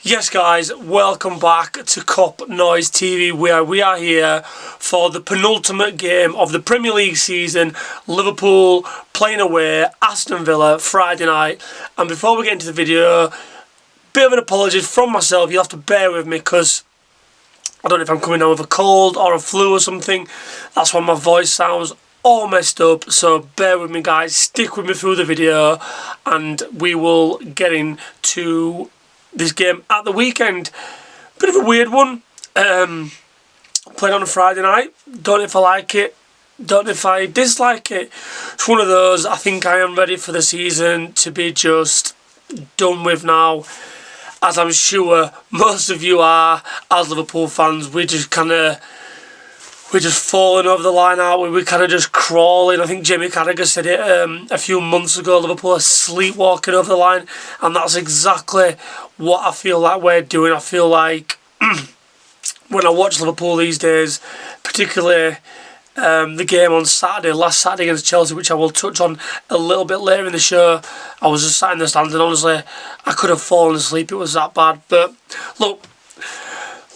Yes guys, welcome back to Cop Noise TV, where we are here for the penultimate game of the Premier League season. Liverpool playing away, Aston Villa, Friday night. And before we get into the video, bit of an apology from myself. You'll have to bear with me because I don't know if I'm coming down with a cold or a flu or something. That's why my voice sounds all messed up, so bear with me guys, stick with me through the video and we will get into this game at the weekend. Bit of a weird one. Played on a Friday night. Don't know if I like it. Don't know if I dislike it. It's one of those. I think I am ready for the season to be just done with now, as I'm sure most of you are. As Liverpool fans, we're just falling over the line, aren't we? We're kind of just crawling. I think Jamie Carragher said it a few months ago. Liverpool are sleepwalking over the line, and that's exactly what I feel like we're doing. I feel like when I watch Liverpool these days, particularly the game on Saturday, last Saturday against Chelsea, which I will touch on a little bit later in the show. I was just sat in the stands and honestly, I could have fallen asleep. It was that bad. But look,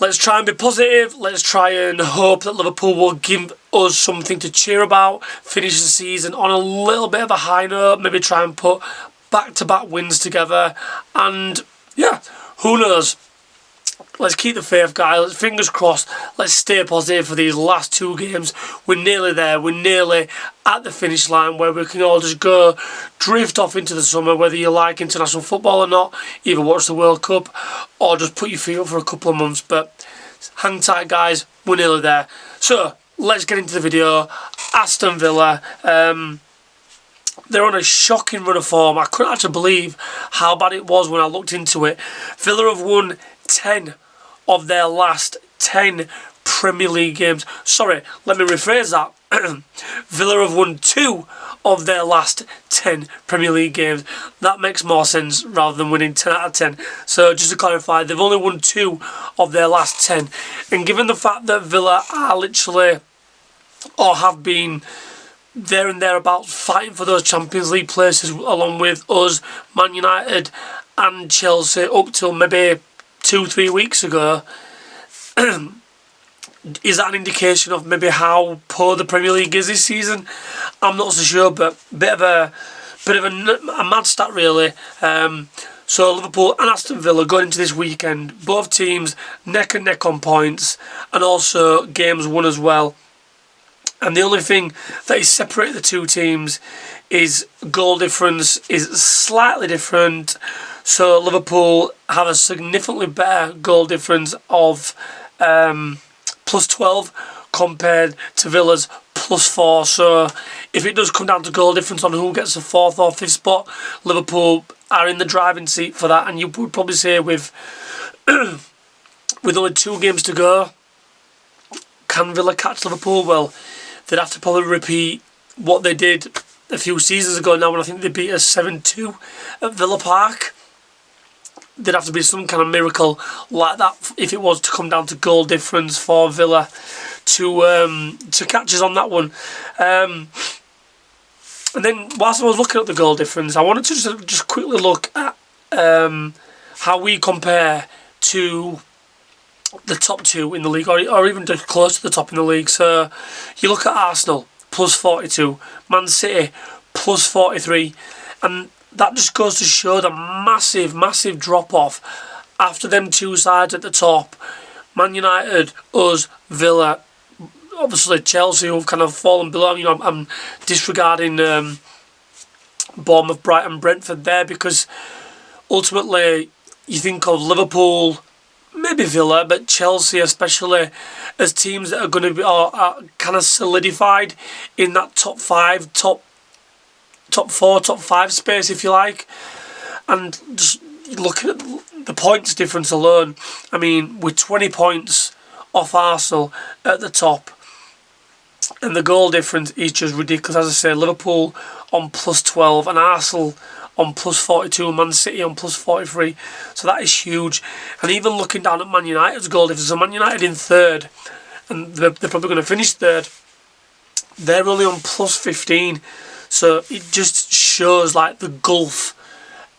let's try and be positive. Let's try and hope that Liverpool will give us something to cheer about. Finish the season on a little bit of a high note. Maybe try and put back-to-back wins together. And yeah, who knows? Let's keep the faith, guys. Fingers crossed. Let's stay positive for these last two games. We're nearly there. We're nearly at the finish line where we can all just go drift off into the summer, whether you like international football or not. Either watch the World Cup or just put your feet up for a couple of months. But hang tight, guys. We're nearly there. So let's get into the video. Aston Villa. They're on a shocking run of form. I couldn't actually believe how bad it was when I looked into it. Villa have won 10 of their last 10 Premier League games. Sorry, let me rephrase that. Villa have won 2 of their last 10 Premier League games. That makes more sense rather than winning 10 out of 10. So just to clarify, they've only won 2 of their last 10. And given the fact that Villa are literally, or have been, there and thereabouts fighting for those Champions League places along with us, Man United and Chelsea up till maybe 2-3 weeks ago, is that an indication of maybe how poor the Premier League is this season? I'm not so sure, but bit of a mad stat really. So Liverpool and Aston Villa going into this weekend, both teams neck and neck on points and also games won as well. And the only thing that is separating the two teams is goal difference is slightly different. So Liverpool have a significantly better goal difference of plus 12 compared to Villa's plus 4. So if it does come down to goal difference on who gets the 4th or 5th spot, Liverpool are in the driving seat for that. And you would probably say with only 2 games to go, can Villa catch Liverpool? Well, they'd have to probably repeat what they did a few seasons ago now when I think they beat us 7-2 at Villa Park. There'd have to be some kind of miracle like that if it was to come down to goal difference for Villa to catch us on that one. And then whilst I was looking at the goal difference, I wanted to just quickly look at how we compare to the top 2 in the league, or even just close to the top in the league. So you look at Arsenal plus 42, Man City plus 43, and that just goes to show the massive drop off after them 2 sides at the top. Man United, us, Villa, obviously Chelsea who've kind of fallen below. You know, I'm disregarding Bournemouth, Brighton, Brentford there, because ultimately you think of Liverpool, maybe Villa, but Chelsea especially, as teams that are going to be are kind of solidified in that top 5, top 4, top 5 space, if you like. And just looking at the points difference alone, I mean, with 20 points off Arsenal at the top, and the goal difference is just ridiculous. As I say, Liverpool on plus 12 and Arsenal on plus 42, Man City on plus 43. So that is huge. And even looking down at Man United's goal difference, so Man United in 3rd, and they're probably going to finish 3rd, they're only on plus 15. So it just shows like the gulf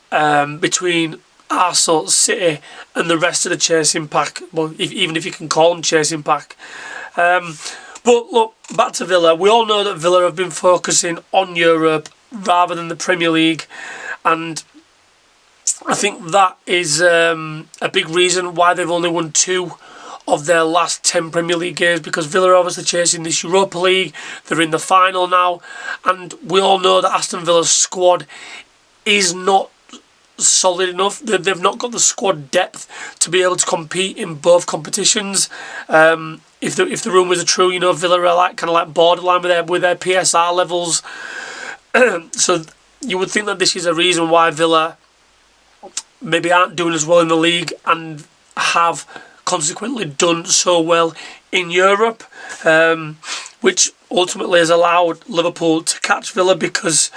between Arsenal, City and the rest of the chasing pack. Well, even if you can call them chasing pack. But look, back to Villa. We all know that Villa have been focusing on Europe rather than the Premier League. And I think that is a big reason why they've only won 2 of their last 10 Premier League games, because Villa are obviously chasing this Europa League. They're in the final now. And we all know that Aston Villa's squad is not solid enough. They've not got the squad depth to be able to compete in both competitions. If the rumours are true, you know, Villa are kind of like borderline with their PSR levels. So you would think that this is a reason why Villa maybe aren't doing as well in the league and have consequently done so well in Europe, which ultimately has allowed Liverpool to catch Villa, because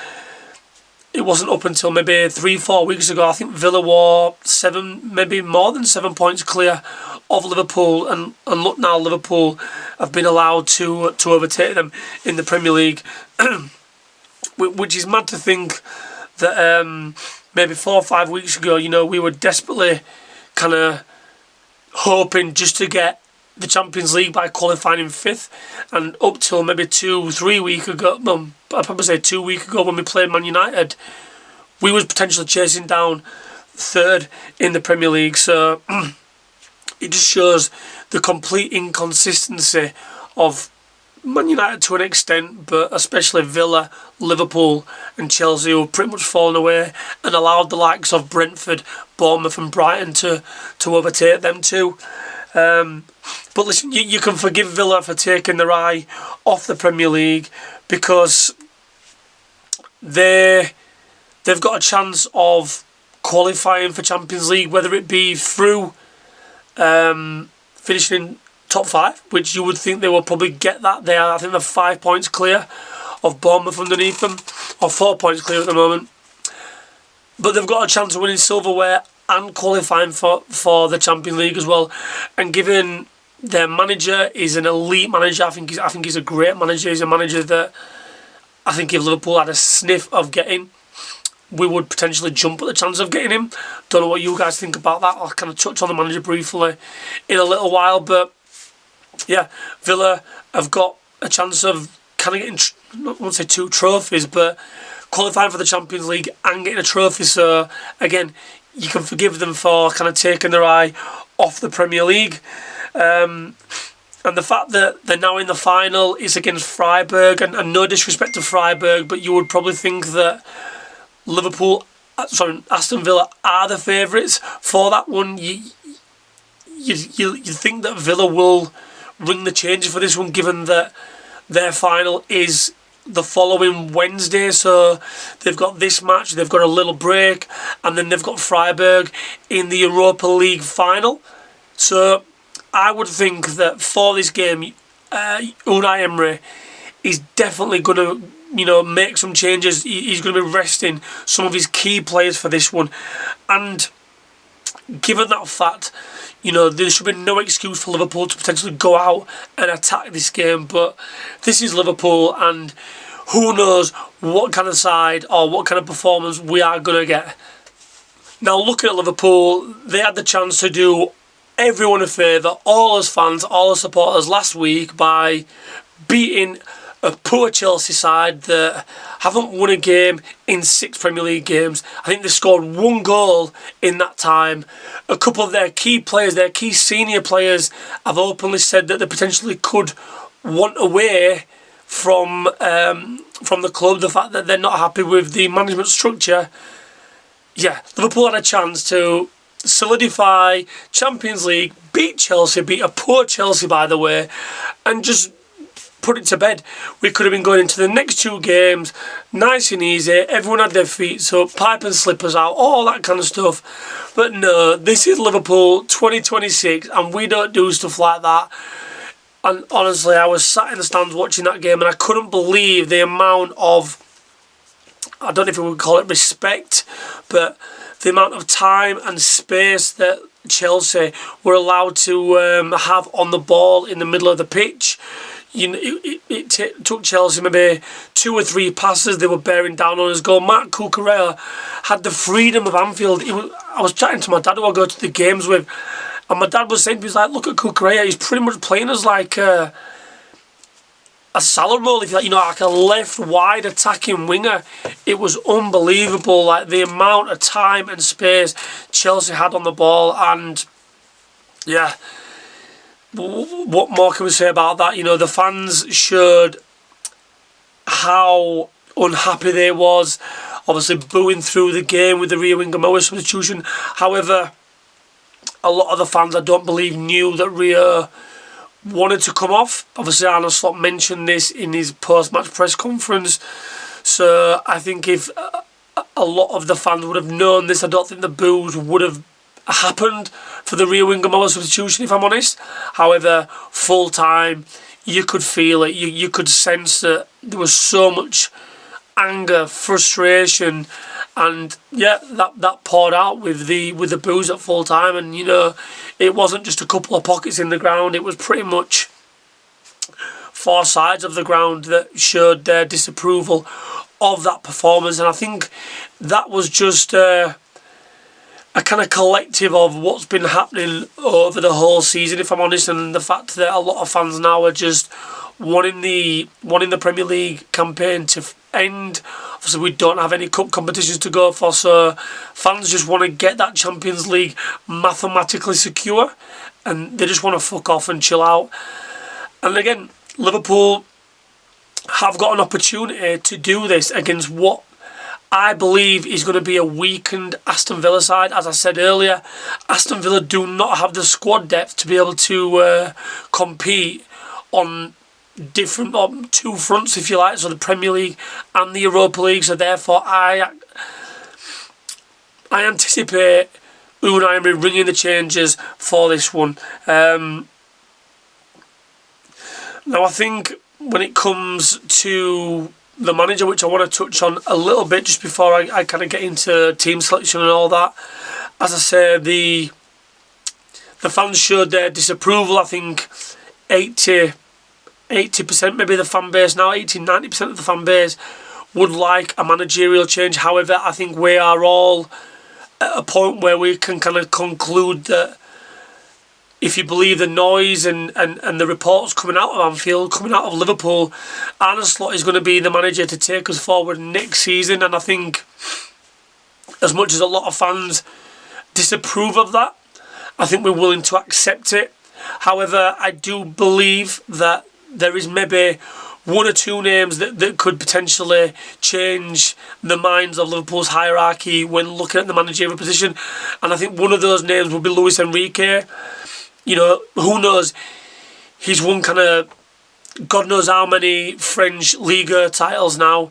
it wasn't up until maybe 3-4 weeks ago. I think Villa were 7, maybe more than 7 points clear of Liverpool, and look now, Liverpool have been allowed to overtake them in the Premier League, which is mad to think that maybe 4 or 5 weeks ago, you know, we were desperately kind of hoping just to get the Champions League by qualifying in 5th, and up till maybe 2-3 weeks ago, well, I'd probably say 2 weeks ago when we played Man United, we was potentially chasing down 3rd in the Premier League. So it just shows the complete inconsistency of Man United to an extent, but especially Villa, Liverpool and Chelsea, who have pretty much fallen away and allowed the likes of Brentford, Bournemouth and Brighton to overtake them too. But listen, you can forgive Villa for taking their eye off the Premier League, because they've got a chance of qualifying for Champions League, whether it be through finishing in top 5, which you would think they will probably get that. I think they're 5 points clear of Bournemouth underneath them, or 4 points clear at the moment. But they've got a chance of winning silverware and qualifying for the Champions League as well. And given their manager is an elite manager, I think he's a great manager. He's a manager that I think if Liverpool had a sniff of getting, we would potentially jump at the chance of getting him. Don't know what you guys think about that. I'll kind of touch on the manager briefly in a little while. But yeah, Villa have got a chance of kind of getting, I won't say 2 trophies, but qualifying for the Champions League and getting a trophy. So again, you can forgive them for kind of taking their eye off the Premier League. And the fact that they're now in the final is against Freiburg, and no disrespect to Freiburg, but you would probably think that Aston Villa are the favourites for that one. You think that Villa will ring the changes for this one, given that their final is the following Wednesday. So they've got this match, they've got a little break, and then they've got Freiburg in the Europa League Final. So I would think that for this game, Unai Emery is definitely going to, you know, make some changes. He's going to be resting some of his key players for this one. And given that fact, you know, there should be no excuse for Liverpool to potentially go out and attack this game. But this is Liverpool, and who knows what kind of side or what kind of performance we are going to get. Now, looking at Liverpool, they had the chance to do everyone a favour, all as fans, all as supporters last week, by beating a poor Chelsea side that haven't won a game in 6 Premier League games. I think they scored 1 goal in that time. A couple of their key players, their key senior players, have openly said that they potentially could want away from the club. The fact that they're not happy with the management structure. Yeah, Liverpool had a chance to solidify Champions League, beat Chelsea, beat a poor Chelsea by the way, and just put it to bed. We could have been going into the next 2 games nice and easy. Everyone had their feet up, pipe and slippers out, all that kind of stuff. But no, this is Liverpool 2026, and we don't do stuff like that. And honestly, I was sat in the stands watching that game, and I couldn't believe the amount of, I don't know if we would call it respect, but the amount of time and space that Chelsea were allowed to have on the ball in the middle of the pitch. You know, it took Chelsea maybe 2 or 3 passes they were bearing down on his goal. Marc Cucurella had the freedom of Anfield. I I was chatting to my dad who I go to the games with, and my dad was saying, he was like, look at Cucurella, he's pretty much playing as like a Salah role, if you like, like a left wide attacking winger. It was unbelievable, like the amount of time and space Chelsea had on the ball, and yeah, what more can we say about that? The fans showed how unhappy they was, obviously booing through the game with the Rio Ingamoa substitution. However, a lot of the fans, I don't believe, knew that Rio wanted to come off. Obviously, Arne Slot mentioned this in his post-match press conference. So I think if a lot of the fans would have known this, I don't think the boos would have happened for the Rio Ingamoa substitution, if I'm honest. However, full time, you could feel it. You could sense that there was so much anger, frustration, and yeah, that poured out with the boos at full time. And it wasn't just a couple of pockets in the ground. It was pretty much 4 sides of the ground that showed their disapproval of that performance. And I think that was just a kind of collective of what's been happening over the whole season, if I'm honest, and the fact that a lot of fans now are just wanting the Premier League campaign to end. Obviously, we don't have any cup competitions to go for, so fans just want to get that Champions League mathematically secure, and they just want to fuck off and chill out. And again, Liverpool have got an opportunity to do this against what I believe is going to be a weakened Aston Villa side. As I said earlier, Aston Villa do not have the squad depth to be able to compete on different 2 fronts, if you like, so the Premier League and the Europa League. So therefore, I anticipate Unai Emery ringing the changes for this one. Now, I think when it comes to the manager, which I want to touch on a little bit just before I kind of get into team selection and all that. As I say, the fans showed their disapproval. I think 80% maybe the fan base now, 80-90% of the fan base would like a managerial change. However, I think we are all at a point where we can kind of conclude that if you believe the noise and the reports coming out of Anfield, coming out of Liverpool, Arne Slot is going to be the manager to take us forward next season. And I think as much as a lot of fans disapprove of that, I think we're willing to accept it. However, I do believe that there is maybe 1 or 2 names that could potentially change the minds of Liverpool's hierarchy when looking at the managerial position. And I think one of those names will be Luis Enrique. Who knows? He's won kind of God knows how many French Liga titles now.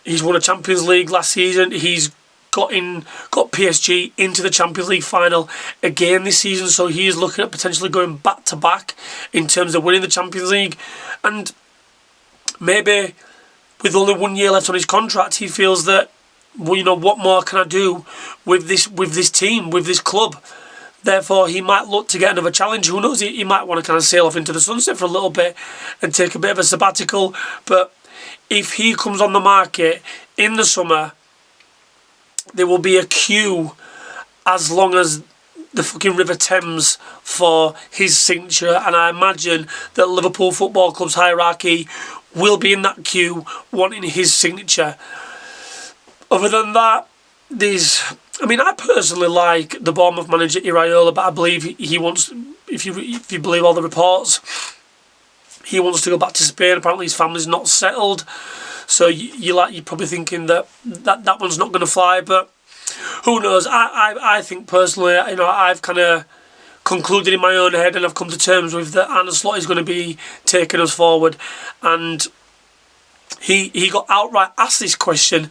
He's won a Champions League last season. He's got PSG into the Champions League final again this season. So he is looking at potentially going back to back in terms of winning the Champions League. And maybe with only 1 year left on his contract, he feels that, well, what more can I do with this team, with this club? Therefore, he might look to get another challenge. Who knows? He might want to kind of sail off into the sunset for a little bit and take a bit of a sabbatical. But if he comes on the market in the summer, there will be a queue as long as the fucking River Thames for his signature. And I imagine that Liverpool Football Club's hierarchy will be in that queue wanting his signature. Other than that, I personally like the Bournemouth manager Iraola, but I believe he wants, if you believe all the reports, he wants to go back to Spain. Apparently his family's not settled, so you're probably thinking that one's not going to fly. But who knows? I think personally, I've kind of concluded in my own head, and I've come to terms with that Arne Slot is going to be taking us forward. And He got outright asked this question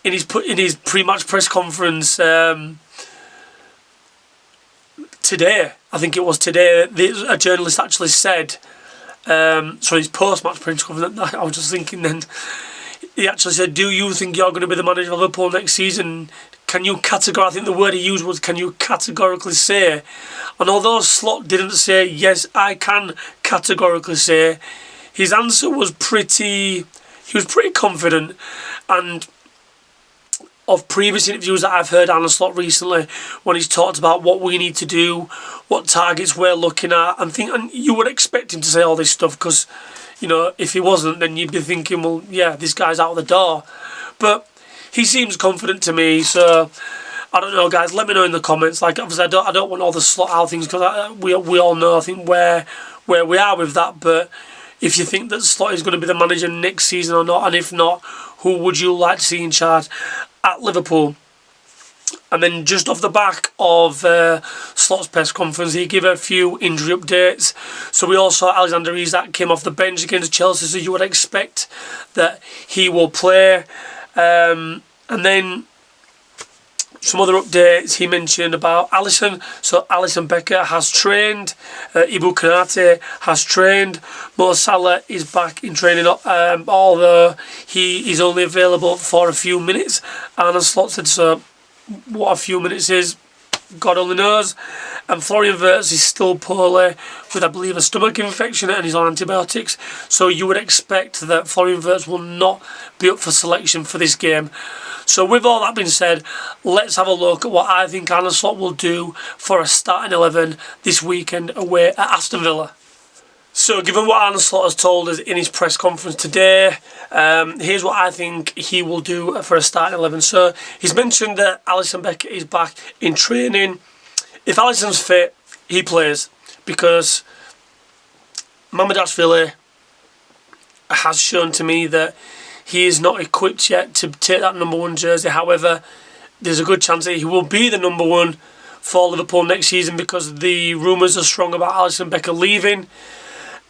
in his pre-match press conference today. I think it was today. A journalist actually said, his post-match press conference. I was just thinking then. He actually said, "Do you think you're going to be the manager of Liverpool next season? Can you I think the word he used was, can you categorically say?" And although Slot didn't say, "Yes, I can categorically say," his answer was pretty. He was pretty confident, and of previous interviews that I've heard Arne Slot recently, when he's talked about what we need to do, what targets we're looking at, and you would expect him to say all this stuff, because, you know, if he wasn't, then you'd be thinking, well, yeah, this guy's out the door. But he seems confident to me, so I don't know, guys. Let me know in the comments. Like, obviously, I don't want all the Slot out things, because we all know, I think, where we are with that. But if you think that Slot is going to be the manager next season or not, and if not, who would you like to see in charge at Liverpool? And then just off the back of Slot's press conference, he gave a few injury updates. So we all saw Alexander Isak came off the bench against Chelsea, so you would expect that he will play. And then some other updates he mentioned about Alisson. So Alisson Becker has trained. Ibu Konate has trained. Mo Salah is back in training, although he is only available for a few minutes. Arne Slot said so. What a few minutes is, God only knows. And Florian Wirtz is still poorly with, I believe, a stomach infection, and he's on antibiotics. So you would expect that Florian Wirtz will not be up for selection for this game. So with all that being said, let's have a look at what I think Arne Slot will do for a starting 11 this weekend away at Aston Villa. So given what Arne Slot has told us in his press conference today, here's what I think he will do for a starting 11. So he's mentioned that Alisson Becker is back in training. If Alisson's fit, he plays, because Mamardashvili has shown to me that he is not equipped yet to take that number 1 jersey. However, there's a good chance that he will be the number 1 for Liverpool next season, because the rumours are strong about Alisson Becker leaving.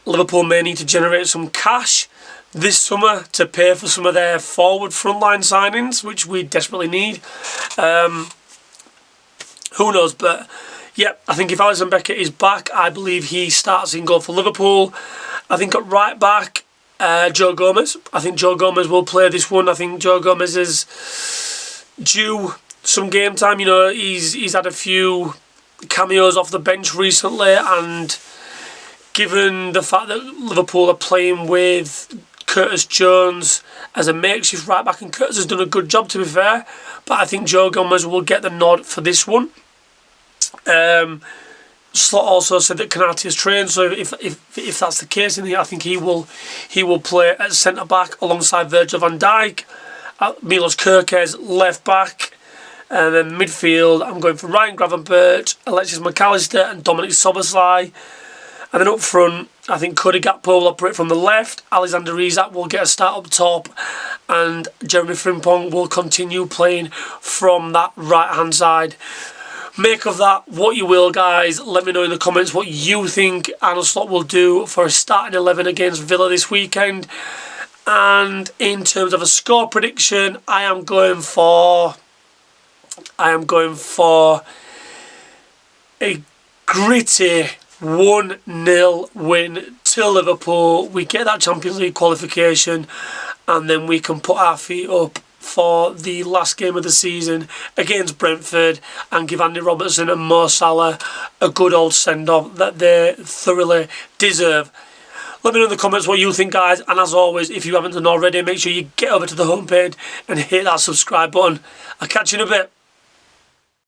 Liverpool may need to generate some cash this summer to pay for some of their forward frontline signings, which we desperately need. Who knows? But yeah, I think if Alisson Becker is back, I believe he starts in goal for Liverpool. I think at right back, Joe Gomez. I think Joe Gomez will play this one. I think Joe Gomez is due some game time. You know, he's had a few cameos off the bench recently, and given the fact that Liverpool are playing with Curtis Jones as a makeshift right back, and Curtis has done a good job, to be fair, but I think Joe Gomez will get the nod for this one. Slot also said that Konate is trained, so if that's the case, then I think he will play at centre back alongside Virgil van Dijk, Milos Kerkez left back, and then midfield I'm going for Ryan Gravenberch, Alexis McAllister, and Dominic Szoboszlai. And then up front, I think Cody Gakpo will operate from the left, Alexander Isak will get a start up top, and Jeremy Frimpong will continue playing from that right-hand side. Make of that what you will, guys. Let me know in the comments what you think Arne Slot will do for a starting 11 against Villa this weekend. And in terms of a score prediction, I am going for a gritty 1-0 win to Liverpool. We get that Champions League qualification, and then we can put our feet up for the last game of the season against Brentford and give Andy Robertson and Mo Salah a good old send-off that they thoroughly deserve. Let me know in the comments what you think, guys, and as always, if you haven't done already, make sure you get over to the homepage and hit that subscribe button. I'll catch you in a bit.